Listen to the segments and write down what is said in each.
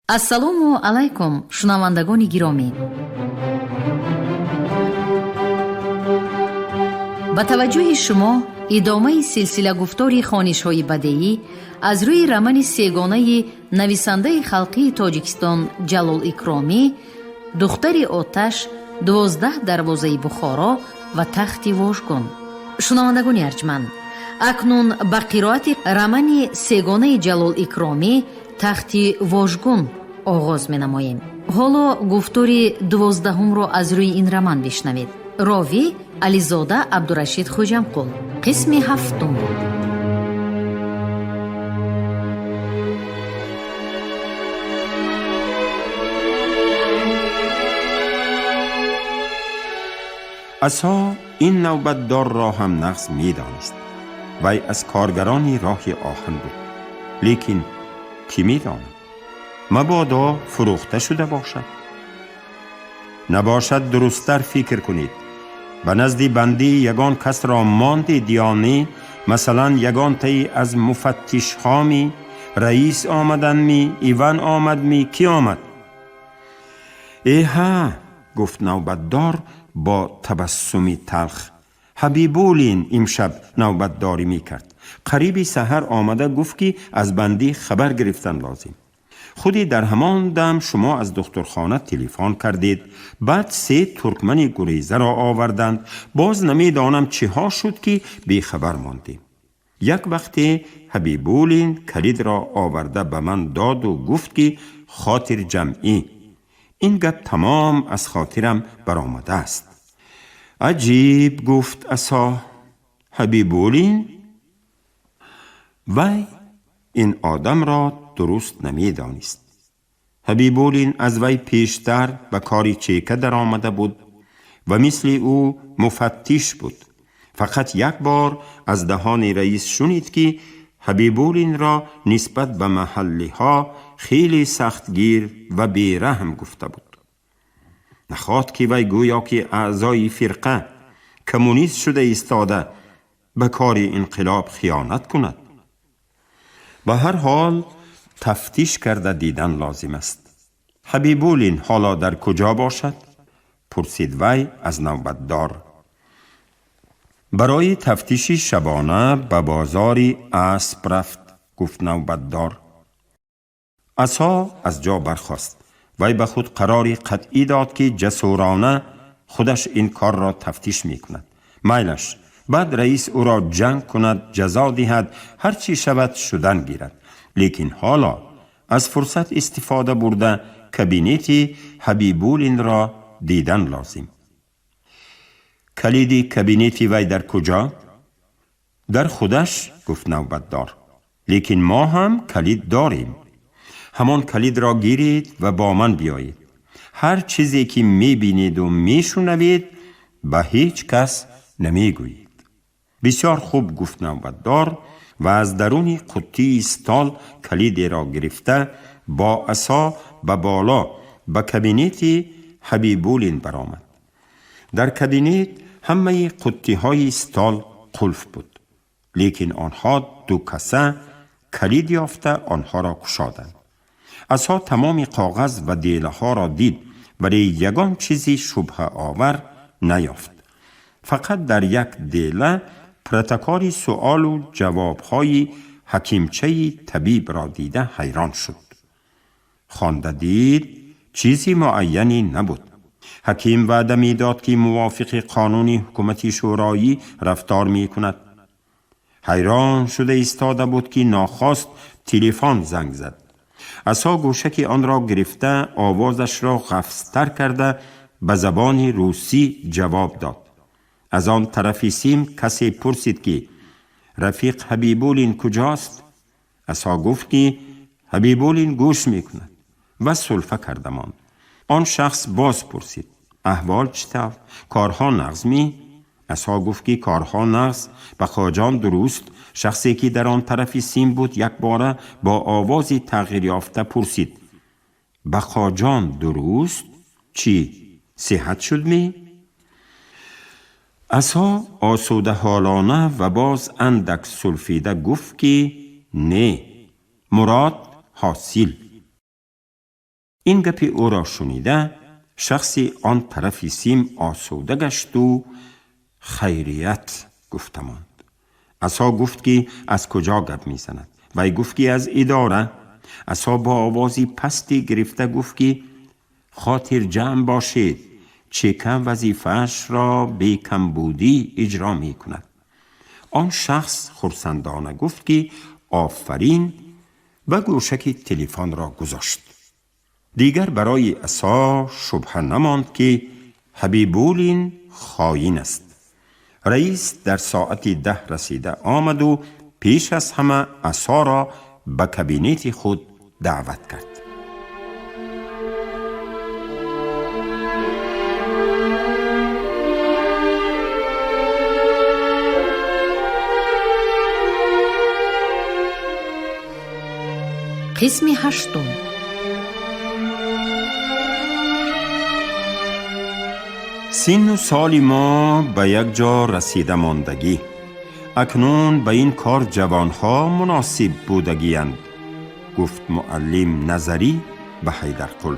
ассалому алайкум шунавандагони гиромӣ. ба таваҷҷӯҳи шумо идомаи силсила гуфтори хонишҳои бадеӣ аз рӯи рамани сегонаи нависандаи халқии Тоҷикистон Ҷалол Икромӣ, духтари оташ, 12 дарвозаи Бухоро ва тахти вожгон. шунавандагони арҷманд, акнун ба қироати рамани сегонаи Ҷалол Икромӣ тахти вожгун оғоз менамоем. ҳоло гуфтори 12-ро аз рӯи ин раман бишнавед. рови Ализода Абдурашид Хуҷамқул. қисми 7. عصا این نوبتدار را هم نغز می دانست. وی از کارگرانی راه آهن بود. لیکن کی می داند؟ مبادا فروخته شده باشد. نباشد درستر فکر کنید. به نزد بندی یگان کس را ماندید یا نه؟ مثلا یگان تایی از مفتش هامی، رئیس آمدن می، ایوان آمد می، کی آمد؟ ایها، گفت نوبتدار با تبسمی تلخ. حبیبولین امشب نوبتداری می کرد. قریبی سحر آمده گفت که از بندی خبر گرفتن لازم. خودی در همان دم شما از دخترخانه تلفن کردید. بعد 3 ترکمن گریزه را آوردند. باز نمیدانم چه ها شد که بی خبر ماندیم. یک وقتی حبیبولین کلید را آورده به من داد و گفت که خاطر جمعی. این گپ تمام از خاطرم برآمده است. عجیب، گفت عصا. حبیبولین وی این آدم را درست نمی‌دانست. حبیبولین از وی پیشتر به کاری چیکه در آمده بود و مثل او مفتش بود. فقط یک بار از دهان رئیس شنید که حبیبولین را نسبت به محلی ها خیلی سختگیر و بیرحم گفته بود. نخواست که وی گویا که اعضای فرقه کمونیست شده ایستاده به کار انقلاب خیانت کند. به هر حال تفتیش کرده دیدن لازم است. حبیبولین حالا در کجا باشد؟ پرسید وی از نوبتدار. برای تفتیش شبانه به بازاری اسب رفت، گفت نوبتدار. عصا از جا برخاست. وی به خود قراری قطعی داد که جسورانه خودش این کار را تفتیش می کند. میلش، بعد رئیس او را جنگ کند، جزا دهد، هرچی شود شدن گیرد. لیکن حالا از فرصت استفاده برده کابینت حبیبولین را دیدن لازم. کلید کابینت وی در کجا؟ در خودش، گفت نوبتدار. لیکن ما هم کلید داریم. همان کلید را گیرید و با من بیایید. هر چیزی که می بینید و می شنوید به هیچ کس نمی گویید. بسیار خوب، گفت نوبتدار و از درون قطی استال کلید را گرفته با عصا به بالا به کابینت حبیبولین برآمد. در کابینت همه قطی های استال قلف بود. لیکن آنها 2 کسه کلید یافته آنها را گشادند. عصا تمام کاغذ و دیله ها را دید ولی یگان چیزی شبهه آور نیافت. فقط در یک دیله پرتکار سؤال و جوابهای حکیمچه طبیب را دیده حیران شد. خوانده دید چیزی معینی نبود. حکیم وعده می داد که موافق قانون حکومت شورایی رفتار می کند. حیران شده ایستاده بود که ناخواست تلفن زنگ زد. عصا گوشک آن را گرفته آوازش را خفض‌تر کرده به زبان روسی جواب داد. از آن طرف سیم کسی پرسید که رفیق حبیبولین کجاست؟ عصا گفت که حبیبولین گوش میکند و سلفه کرده ماند. آن شخص باز پرسید احوال چطور؟ کارها نغز می؟ عصا گفت که کارها نغز. بخاجان درست. شخصی که در آن طرف سیم بود یک باره با آوازی تغییر یافته پرسید بخاجان درست؟ چی؟ صحت شد می؟ عصا آسوده حالانه و باز اندک سلفیده گفت که نه، مراد حاصل. این گپ او را شنیده شخصی آن طرف سیم آسوده گشت و خیریت گفتماند. عصا گفت که از کجا گپ می زند؟ وی گفت که از اداره. عصا با آوازی پستی گرفته گفت که خاطر جمع باشید، چکه وظیفه‌اش را به کمبودی اجرا می کند. آن شخص خرسندانه گفت که آفرین و گوشک تلفن را گذاشت. دیگر برای عصا شبهه نماند که حبیبولین خائن است. رئیس در ساعت 10 رسیده آمد و پیش از همه عصا را به کابینت خود دعوت کرد. قسم 8. سن و سال ما به یک جا رسیده ماندگی. اکنون به این کار جوانها مناسب بودگی‌اند، گفت معلم نظری به حیدرقل.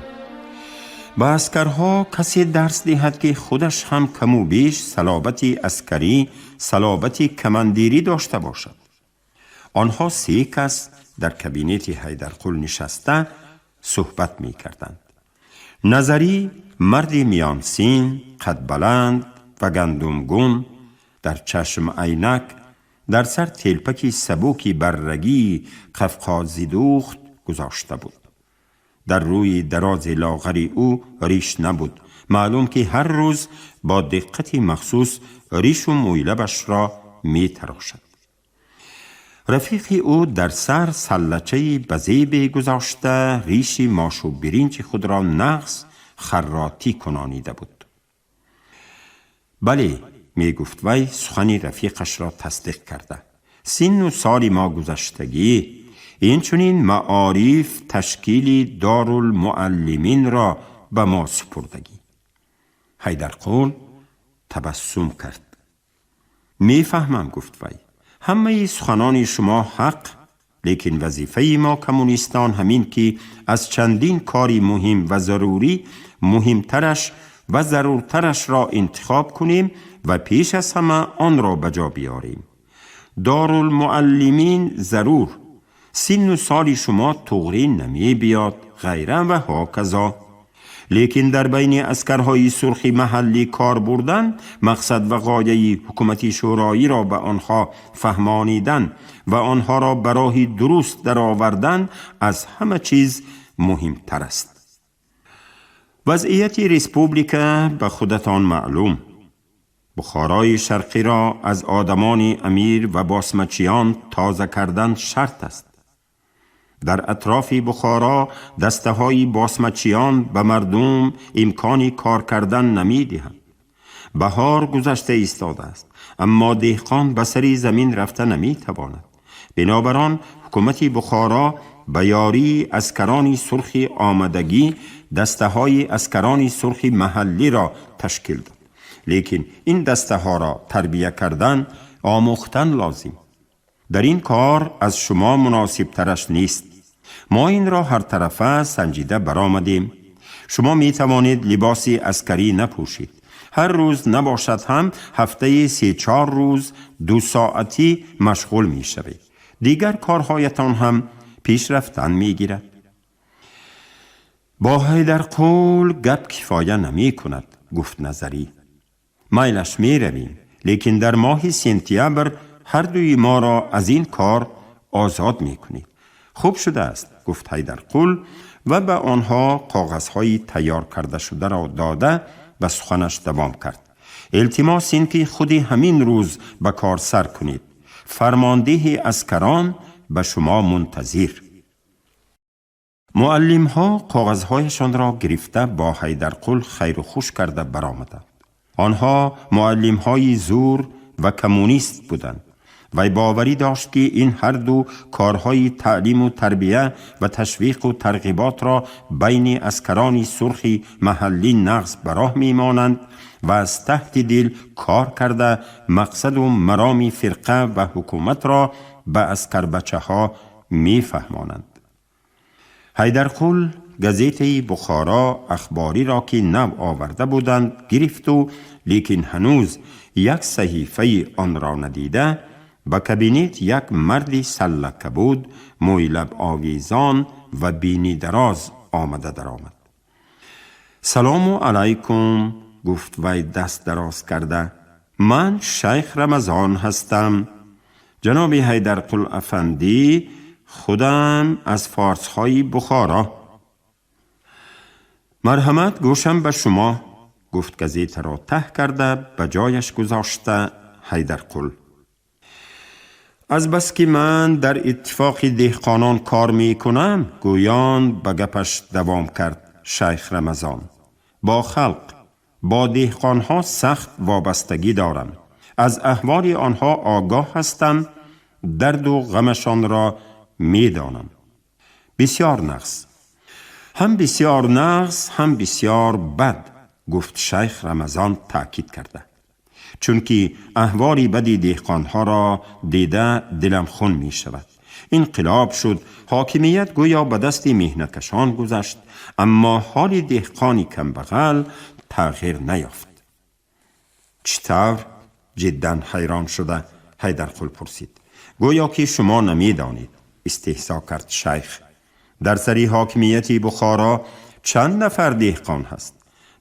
به عسکرها کسی درس دهد که خودش هم کم و بیش صلابتی عسکری، صلابتی کماندیری داشته باشد. آنها 3 کس در کابینت حیدرقل نشسته صحبت می کردند. نظری مردی میان سین، قد بلند و گندمگون، در چشم عینک، در سر تلپکی سبوکی بررگی قفقازی دوخت گذاشته بود. در روی دراز لاغری او ریش نبود. معلوم که هر روز با دقتی مخصوص ریش و مویلبش را می تراشد. رفیق او در سر سلچه بزیب گذاشته ریش ماش و برنج خود را نقص خراتی کنانیده بود. بله، می گفت وی سخن رفیقش را تصدیق کرده. سن و سال ما گذشتگی این چنین معارف تشکیل دارالمعلمین را به ما سپردگی. حیدرقل تبسم کرد. می فهمم، گفت وی، همه سخنان شما حق، لیکن وظیفه ما کمونیستان همین که از چندین کاری مهم و ضروری مهمترش و ضرورترش را انتخاب کنیم و پیش از همه آن را بجا بیاریم. دارالمعلمین ضرور، سن و سال شما طوری نمی بیاد، غیره و هاکذا. لیکن در بین عسکرهای سرخ محلی کار بردن، مقصد و غایه حکومت شورایی را به آنها فهمانیدن و آنها را به راه درست درآوردن از همه چیز مهمتر است. وضعیت ریسپوبلیکا به خودتان معلوم. بخارای شرقی را از آدمان امیر و باسمچیان تازه کردن شرط است. در اطراف بخارا دسته های باسمچیان به مردم امکانی کار کردن نمی دهند. بهار گذشته ایستاده است، اما دهقان به سری زمین رفته نمی تواند. بنابراین حکومت بخارا به یاری عسکران سرخ آمدگی دسته های عسکران سرخ محلی را تشکیل داد. لیکن این دسته ها را تربیه کردن، آموختن لازم. در این کار از شما مناسب ترش نیست. ما این را هر طرفه سنجیده برآمدیم. شما می توانید لباس عسکری نپوشید. هر روز نباشد هم هفته 3-4 روز 2 ساعتی مشغول می شوید. دیگر کارهایتان هم پیش رفتن می گیرد. با حیدرقل گپ کفایه نمی کند، گفت نظری. میلش می رویم، لیکن در ماه سپتامبر هر دوی ما را از این کار آزاد می کنید. خوب شده است، گفت حیدرقل و به آنها کاغذهای تیار کرده شده را داده و سخنش دوام کرد. التماس این که خودی همین روز به کار سر کنید. فرمانده عسکران به شما منتظر. معلم ها کاغذهایشان را گرفته با حیدرقل خیر و خوش کرده برآمدند. آنها معلم های زور و کمونیست بودند. وی باوری داشت که این هر دو کارهای تعلیم و تربیه و تشویق و ترغیبات را بین عسکران سرخ محلی نقض به راه میمانند و از تحت دل کار کرده مقصد و مرام فرقه و حکومت را به عسکر بچه ها میفهمانند. حیدرقل گزیته بخارا اخباری را که نو آورده بودند گرفت و لیکن هنوز یک صحیفه آن را ندیده به کابینت یک مرد سلک بود، موی لب آویزان و بینی دراز آمده درآمد. سلام علیکم، گفت وی دست دراز کرده. من شیخ رمضان هستم. جناب حیدرقل افندی، خودم از فارس‌های بخارا. مرحمت گوشم به شما، گفت گزیته را ته کرده به جایش گذاشته حیدرقل. از بس که من در اتفاق دهقانان کار می کنم، گویان به گپش دوام کرد شیخ رمضان. با خلق، با دهقانها سخت وابستگی دارم. از احوال آنها آگاه هستم، درد و غمشان را می دانم. بسیار نقص، هم بسیار نقص هم بسیار بد، گفت شیخ رمضان تأکید کرده. چون که احوال بدی دهقانها را دیده دلم خون می شود. انقلاب شد، حاکمیت گویا به دست مهنتکشان گذشت، اما حال دهقانی کمبغل تغییر نیافت. چطور؟ جدا حیران شده حیدرقل پرسید. گویا که شما نمی دانید، استهزا کرد شیخ. در سری حاکمیت بخارا چند نفر دهقان هست؟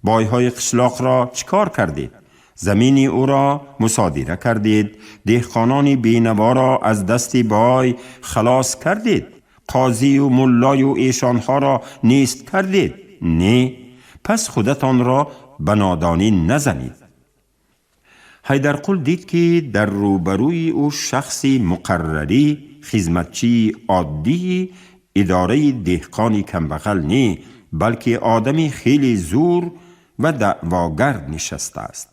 بایهای قشلاق را چکار کردید؟ زمینی او را مصادره کردید، دهقانان بینوا را از دست بای خلاص کردید، قاضی و ملای و ایشانها را نیست کردید. نه، پس خودتان را به نادانی نزنید. حیدرقل دید که در روبروی او شخصی مقرری، خدمتچی عادی اداره دهقانی کمبغل نه، بلکه آدمی خیلی زور و دعواگر نشسته است.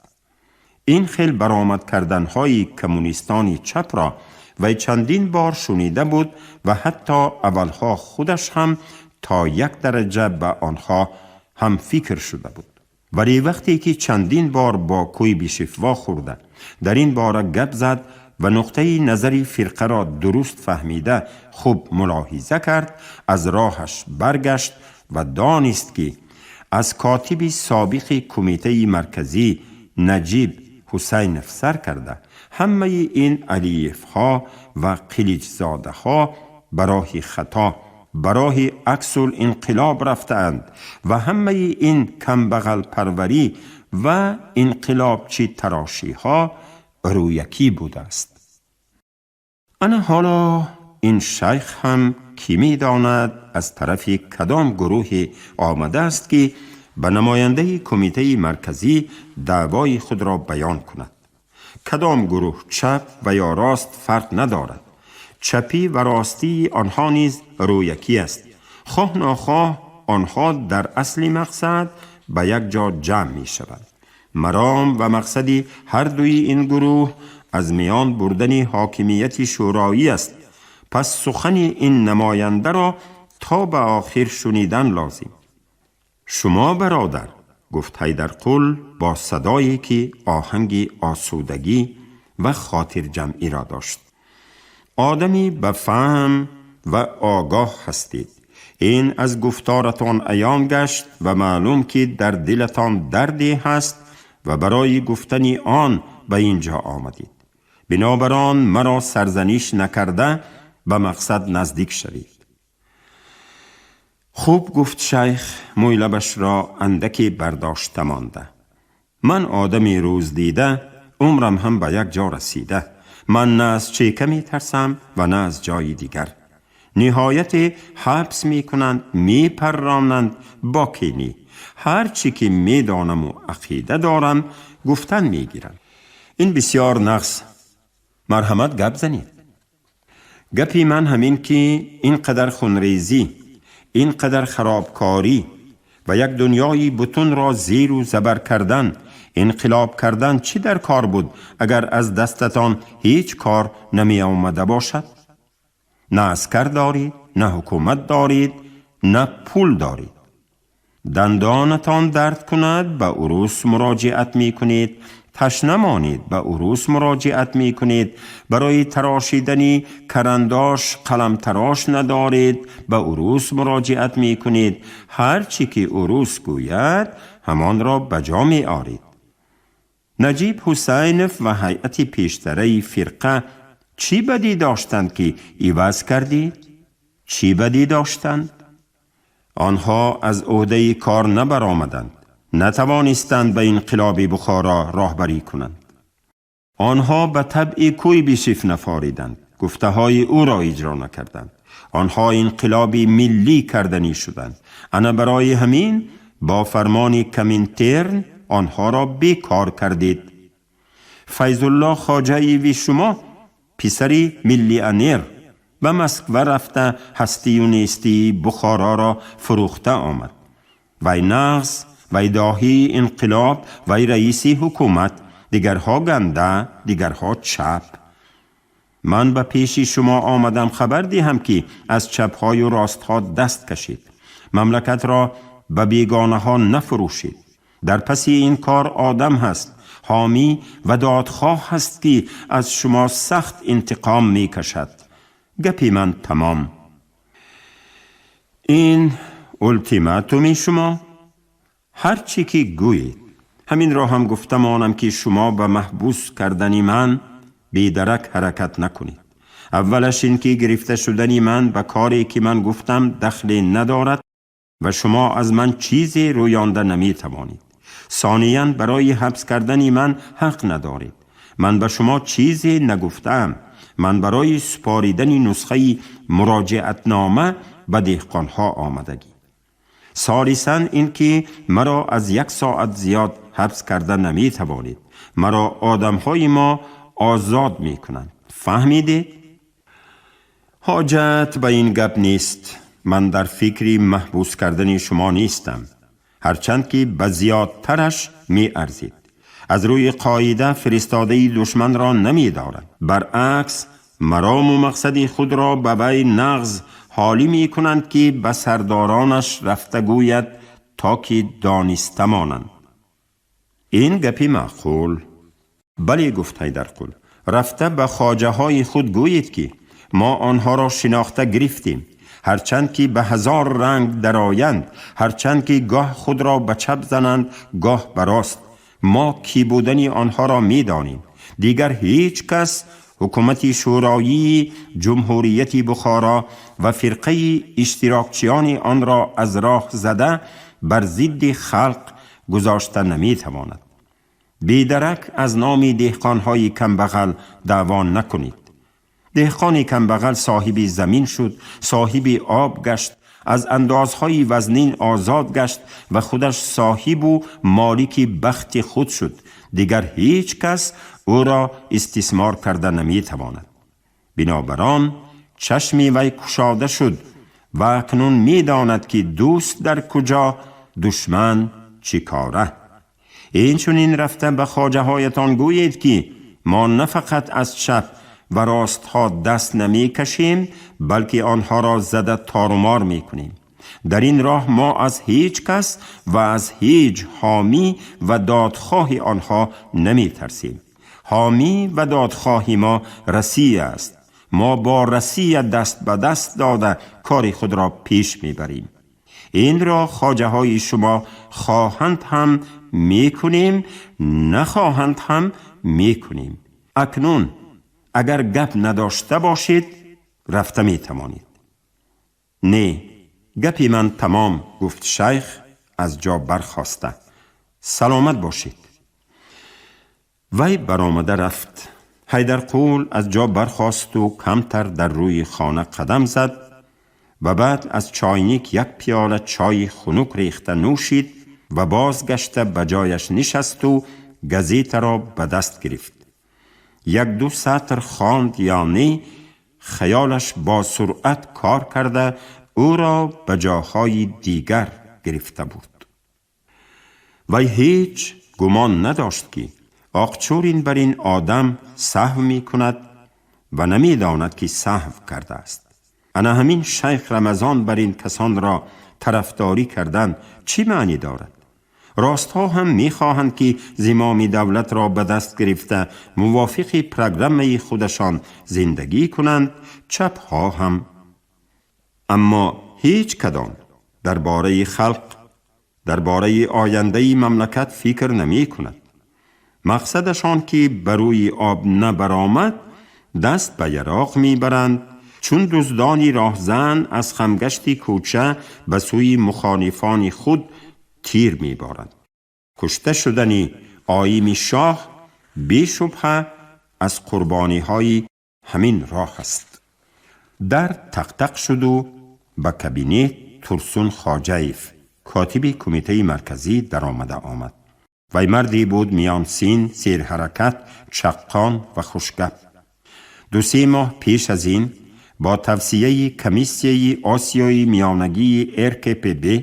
این خیل برآمد کردنهای کمونیستانی چپ را و چندین بار شنیده بود و حتی اولها خودش هم تا یک درجه به آنها هم فکر شده بود. ولی وقتی که چندین بار با کوی بیشفوا خورده در این باره گپ زد و نقطه نظری فرقه را درست فهمیده خوب ملاحظه کرد، از راهش برگشت و دانست که از کاتب سابق کمیته مرکزی نجیب حسین افسر کرده همه این علیف ها و قلیج زاده ها برای خطا، برای عکس الانقلاب رفتند و همه این کمبغل پروری و انقلاب چی تراشی ها رویکی بوده است. انا حالا این شیخ هم کی می داند از طرف کدام گروه آمده است که به نماینده کمیته مرکزی دعوای خود را بیان کند. کدام گروه چپ و یا راست فرق ندارد. چپی و راستی آنها نیز رویکی است. خواه ناخواه آنها در اصل مقصد به یک جا جمع می شود. مرام و مقصدی هر دوی این گروه از میان بردن حاکمیت شورایی است. پس سخن این نماینده را تا به آخر شنیدن لازم. شما برادر، گفت حیدرقل با صدایی که آهنگ آسودگی و خاطر جمعی را داشت. آدمی به فهم و آگاه هستید. این از گفتارتان عیان گشت و معلوم که در دلتان دردی هست و برای گفتن آن به اینجا آمدید. بنابراین مرا سرزنش نکرده به مقصد نزدیک شوید. خوب، گفت شیخ موی لبش را اندکی برداشته مانده. من آدمی روز دیده، عمرم هم به یک جا رسیده. من نه از چیکه می ترسم و نه از جای دیگر. نهایت حبس می کنند، می پرانند با کینی. هر چی که می دانم و عقیده دارم گفتن می گیرم. این بسیار نقص. مرحمت گپ زنید. گپی من همین که اینقدر خونریزی، اینقدر خرابکاری و یک دنیای بتون را زیر و زبر کردن، انقلاب کردن چی در کار بود اگر از دستتان هیچ کار نمی آمده باشد؟ نه عسکر دارید، نه حکومت دارید، نه پول دارید. دندانتان درد کند به عروس مراجعت می کنید تشنه مانید، به عروس مراجعت می کنید. برای تراشیدنی کرنداش قلم تراش ندارید، به عروس مراجعت می کنید. هر چی که عروس گوید همان را بجا می آرید. نجیب حسینف و هیئت پیشتره فرقه چی بدی داشتند که عوض کردید؟ چی بدی داشتند؟ آنها از عهده کار نبرآمدند، نتوانستند به انقلاب بخارا راهبری کنند. آنها به طبع کوی بیشیف نفاریدند، گفته های او را اجرا نکردند. آنها انقلاب ملی کردنی شدند. انا برای همین با فرمان کمینترن آنها را بیکار کردید. فیض الله خواجه وی شما پسری میلیونر به مسکو رفته هستی و نیستی بخارا را فروخته آمد. وی نغز، وی داهی انقلاب، وی رئیسی حکومت، دیگرها گنده، دیگرها چپ. من به پیش شما آمدم خبر دهم که از چپهای و راستها دست کشید. مملکت را به بیگانه ها نفروشید. در پسی این کار آدم هست، حامی و دادخواه هست که از شما سخت انتقام می کشد. گپی من تمام. این التیماتومی شما، هر چی که گویید. همین را هم گفتم آنم که شما به محبوس کردنی من بیدرک حرکت نکنید. اولش این که گرفته شدنی من به کاری که من گفتم دخلی ندارد و شما از من چیزی رویانده نمی توانید. ثانیاً برای حبس کردنی من حق ندارید. من به شما چیزی نگفتم. من برای سپاریدن نسخه مراجعتنامه به دهقانها آمدگی. ثالثاً این که مرا از 1 ساعت زیاد حبس کرده نمی توانید. مرا آدمهای ما آزاد می کنند. فهمیدید؟ حاجت به این گپ نیست. من در فکری محبوس کردن شما نیستم، هرچند که به زیادترش می ارزید. از روی قاعده فرستاده دشمن را نمی دارد. برعکس مرام و مقصد خود را به وی نغز حالی می کنند که به سردارانش رفته گوید تا که دانسته مانند. این گپی معقول؟ بله گفت حیدرقل. رفته به خواجه های خود گوید که ما آنها را شناخته گرفتیم، هرچند که به 1000 رنگ درآیند، هرچند که گاه خود را به چپ زنند گاه به راست. ما کی بودنی آنها را می دانیم. دیگر هیچ کس حکومت شورایی جمهوریت بخارا و فرقه اشتراکچیان آن را از راه زده بر ضد خلق گذاشته نمی تواند. بیدرک از نام دهقانهای کمبغل دعوا نکنید. دهقان کمبغل صاحب زمین شد، صاحب آب گشت، از اندازهای وزنین آزاد گشت و خودش صاحب و مالک بخت خود شد. دیگر هیچ کس او را استثمار کرده نمی تواند. بنابراین چشمی وی گشاده شد و اکنون می داند که دوست در کجا، دشمن چی کاره. این چنین رفته به خواجه هایتان گویید که ما نه فقط از چپ و راست ها دست نمی کشیم، بلکه آنها را زده تارمار می کنیم. در این راه ما از هیچ کس و از هیچ حامی و دادخواه آنها نمی ترسیم. حامی و دادخواهی ما رسیه است. ما با رسیه دست به دست داده کار خود را پیش می بریم. این را خواجه های شما خواهند هم می کنیم، نخواهند هم می کنیم. اکنون اگر گپ نداشته باشید رفته می توانید. نه، گپی من تمام، گفت شیخ از جا برخاسته. سلامت باشید. وی برآمده رفت. حیدرقل از جا برخاست و کمتر در روی خانه قدم زد و بعد از چاینیک 1 پیاله چای خنک ریخته نوشید و بازگشته به جایش نشست و گزیته را به دست گرفت. 1-2 سطر خواند، یعنی خیالش با سرعت کار کرده او را به جاهای دیگر گرفته بود. وی هیچ گمان نداشت که آقچورین بر این آدم سهو می کند و نمی داند که سهو کرده است. انا همین شیخ رمضان بر این کسان را طرفداری کردن چی معنی دارد؟ راستها هم می‌خواهند که زمام دولت را به دست گرفته موافق پروگرام خودشان زندگی کنند، چپ‌ها هم. اما هیچ کدام درباره خلق، درباره آینده مملکت فکر نمی کند. مقصدشان که بروی آب نبرآمد دست به یراق می برند، چون دزدانی راهزن از خمگشت کوچه به سوی مخالفان خود تیر می بارند. کشته شدن آیین شاه بی شبهه از قربانی های همین راه است. در تق تق شد و به کابینه ترسون خواجه‌ایف، کاتب کمیته مرکزی در آمد. وی مردی بود میان سین، سیر حرکت، چقان و خوشگپ. 2-3 ماه پیش از این با توصیه کمیسیه آسیای میانگی RKPB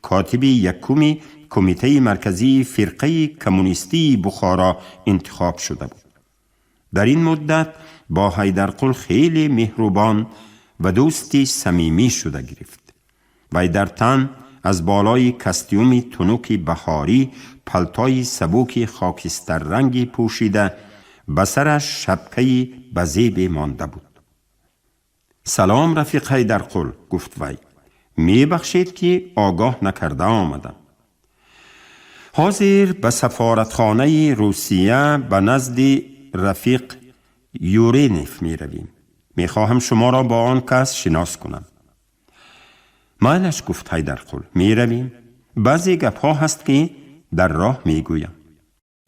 کاتب یکم کمیته مرکزی فرقه کمونیستی بخارا انتخاب شده بود. در این مدت با حیدرقل خیلی مهربان و دوستی صمیمی شده گرفت. وی در تن از بالای کستیوم تنوک بهاری پلتای سبوک خاکستر رنگی پوشیده، به سرش شبکه بزیب مانده بود. سلام رفیق حیدرقل، گفت وی. می بخشید که آگاه نکرده آمدم. حاضر به سفارتخانه روسیه به نزد رفیق یورینف می رویم. می خواهم شما را با آن کس شناس کنم. مالش، گفت حیدرقل، می رویم. بعضی گپ ها هست که در راه می گویم.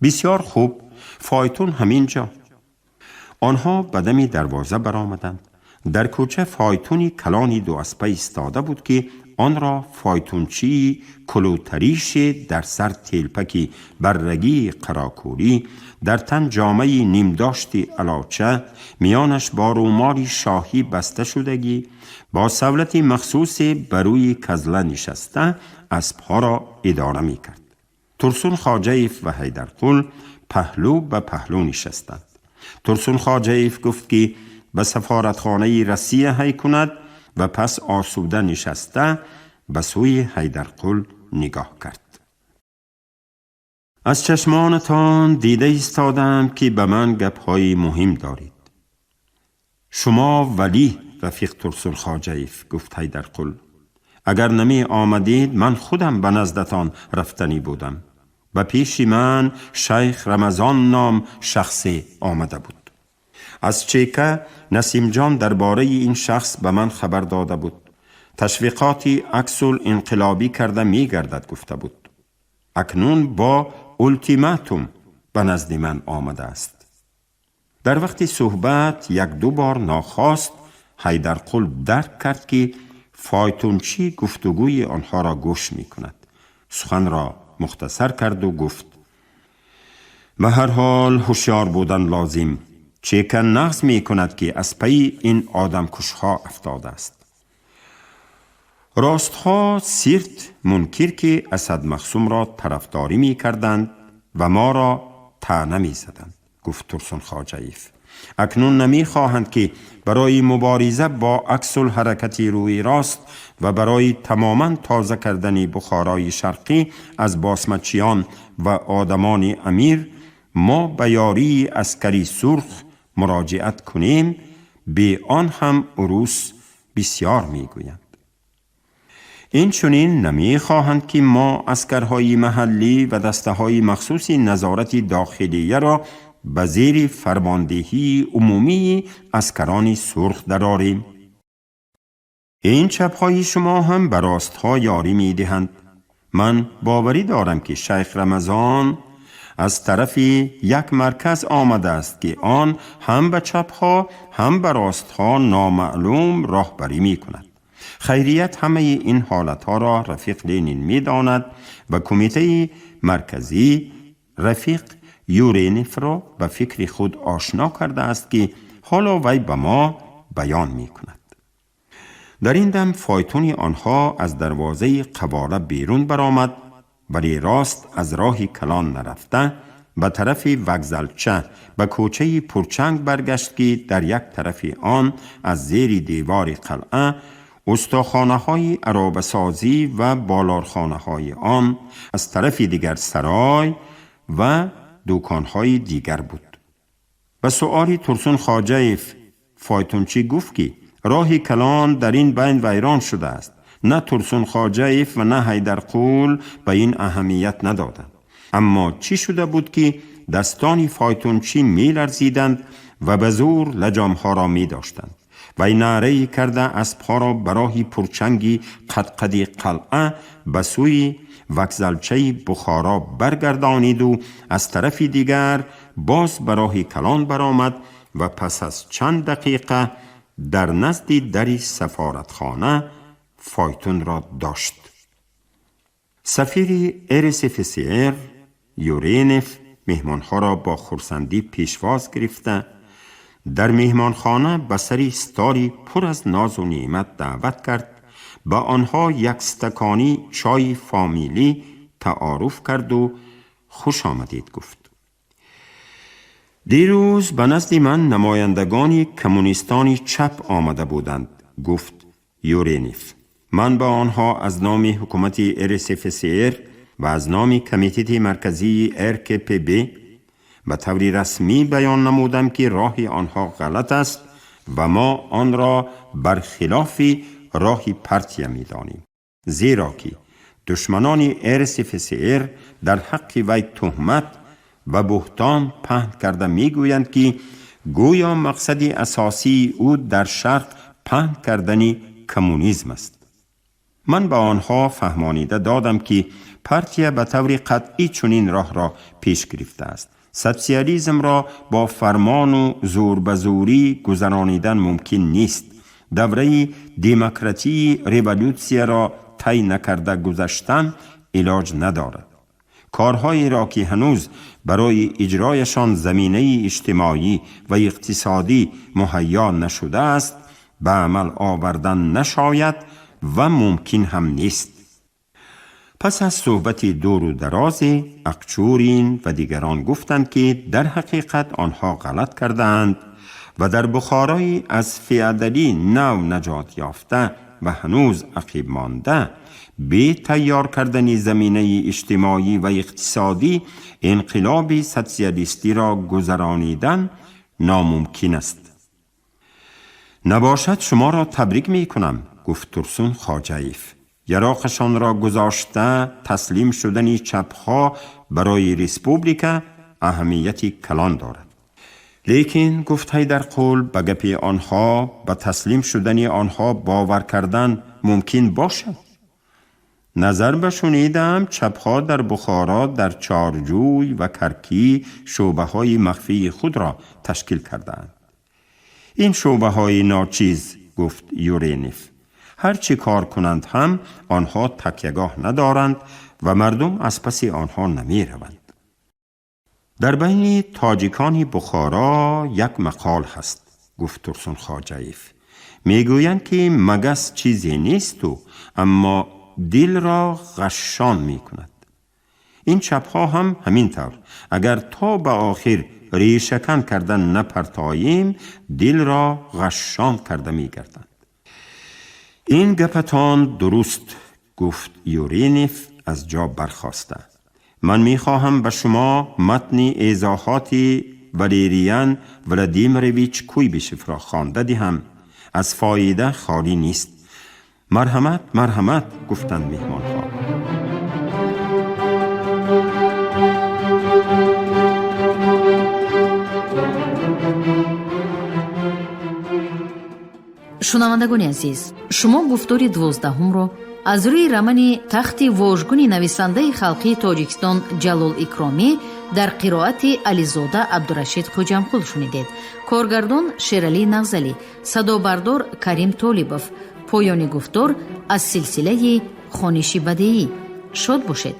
بسیار خوب، فایتون همین جا. آنها به دم دروازه برآمدند. در کوچه فایتونی کلانی 2 اسبه ایستاده بود که آن را فایتونچی کلوتریش در سر تیلپکی بررگی قراکوری، در تن جامه نیمداشتی علاچه، میانش با رومالی شاهی بسته شدگی، با سولت مخصوص بروی کزله نشسته اسبها را اداره می کرد. ترسون خواجه‌ایف و حیدرقل پهلو به پهلو نشستند. ترسون خواجه‌ایف گفت که به سفارتخانه روسیه هی کند و پس آسوده نشسته به سوی حیدرقل نگاه کرد. از چشمانتان دیده ایستادم که به من گپ‌های مهم دارید. شما ولی رفیق ترسون خواجه‌ایف، گفت حیدرقل. اگر نمی آمدید من خودم به نزدتان رفتنی بودم. و پیش من شیخ رمضان نام شخصی آمده بود. از چیکه نسیم جان درباره این شخص به من خبر داده بود. تشویقاتی عکس‌ال انقلابی کرده می گردد گفته بود. اکنون با اولتیماتوم به نزد من آمده است. در وقت صحبت 1-2 بار ناخواست حیدرقل درک کرد که فایتونچی گفتگوی آنها را گوش می کند. سخن را مختصر کرد و گفت: به هر حال هوشیار بودن لازم. چیکن نقض می کند که از پی این آدم کشها افتاده است. راستها سیرت منکر که اسد مخصوم را طرفداری می کردند و ما را طعنه می زدند، گفت ترسون خواجه‌ایف. اکنون نمی خواهند که برای مبارزه با عکس الحرکت روی راست و برای تماما تازه کردن بخارای شرقی از باسمچیان و آدمان امیر ما به یاری عسکری سرخ مراجعت کنیم، به آن هم عروس بسیار می گویند. این چنین نمی خواهند که ما عسکرهای محلی و دسته های مخصوص نظارت داخلیه را به زیر فرماندهی عمومی عسکران سرخ درآوریم. این چپ‌های شما هم به راستها یاری می دهند. من باوری دارم که شیخ رمضان از طرف یک مرکز آمده است که آن هم به چپ‌ها هم به راستها نامعلوم راهبری می کند. خیریت همه این حالتها را رفیق لینین می داند و کمیته مرکزی رفیق یورینف را به فکر خود آشنا کرده است که حالا وی به ما بیان می کند. در این دم فایتون آنها از دروازه قواره بیرون برآمد، ولی راست از راه کلان نرفته به طرف وگزلچه به کوچه پرچنگ برگشت که در یک طرف آن از زیر دیوار قلعه استاخانه های عرابه سازی و بالارخانه های آن، از طرف دیگر سرای و دکان های دیگر بود. به سؤالی ترسون خواجه فایتونچی گفت که راه کلان در این بین ویران شده است. نه ترسون خواجه و نه حیدر قول به این اهمیت ندادند. اما چی شده بود که دستان فایتونچی می لرزیدند و به زور لجامها را می داشتند. و نعره کرده اسبها را به راه پرچنگی قدقدی قلعه به سوی وکزلچه بخارا برگردانید و از طرف دیگر باز به راه کلان برآمد و پس از چند دقیقه در نزد در سفارتخانه فایتون را داشت. سفیر RSFCR یورینف مهمانها را با خرسندی پیشواز گرفته در مهمانخانه به سری ستاری پر از ناز و نعمت دعوت کرد. با آنها یک استکانی چای فامیلی تعارف کرد و خوش آمدید گفت. دیروز به نزد من نمایندگانی کمونیستانی چپ آمده بودند گفت یورینف. من با آنها از نام حکومت RSFCR و از نام کمیته مرکزی RKPB به طور رسمی بیان نمودم که راه آنها غلط است و ما آن را برخلاف راه پرتیه می دانیم. زیرا که دشمنان RSFCR در حق وی تهمت و بهتان پهن کرده می گویند که گویا مقصد اساسی او در شرق پهن کردن کمونیسم است. من به آنها فهمانیده دادم که پرتیه به طور قطعی چنین راه را پیش گرفته است. سوسیالیسم را با فرمان و زور به زوری گذرانیدن ممکن نیست. دوره دموکراسی ریولوسیون را طی نکرده گذشتن علاج ندارد. کارهایی را که هنوز برای اجرایشان زمینه اجتماعی و اقتصادی مهیا نشده است به عمل آوردن نشاید و ممکن هم نیست. پس از صحبت دور و دراز اقچورین و دیگران گفتند که در حقیقت آنها غلط کردند و در بخارای از فیادلی نو نجات یافته و هنوز عقیب مانده به تیار کردن زمینه اجتماعی و اقتصادی انقلاب سوسیالیستی را گذرانیدن ناممکن است. نباشد شما را تبریک می کنم گفت ترسون خواجه‌ایف. یراقشان را گذاشته تسلیم شدن چپها برای ریسپوبلیکا اهمیتی کلان دارد. لیکن گفت حیدر قول به گپ آنها به تسلیم شدن آنها باور کردن ممکن باشد. نظر بشنیدم چپها در بخارا در چارجوی و کرکی شعبه های مخفی خود را تشکیل کردند. این شعبه های ناچیز گفت یورینف. هر چی کار کنند هم آنها تکیهگاه ندارند و مردم از پس آنها نمی روند. در بین تاجیکان بخارا یک مقال هست گفت ترسون خواجه‌ایف. میگویند که مگس چیزی نیست و اما دل را غشان می کند. این چپها هم همین طور. اگر تا به آخر ریشه‌کن کردن نپرتاییم دل را غشان کرده می گردند. این گپتان درست گفت یورینف از جا برخاسته. من می خواهم به شما متن ایضاحات والریان ولادیمیرویچ کویبشف را خوانده دهم. از فایده خالی نیست. مرحمت مرحمت گفتند مهمانها. шунавандагони азиз, шумо гуфтори 12-ро аз рӯи рамани тахти вожгуни нависандаи халқии Тоҷикистон Ҷалол Икромӣ дар қироати Ализода Абдурашид Хоҷамқул шунидед. Коргардон Шералӣ Навзалӣ, садобардор Карим Толибов. поёни гуфтор аз силсилаи хониши бадеӣ. шод бошед.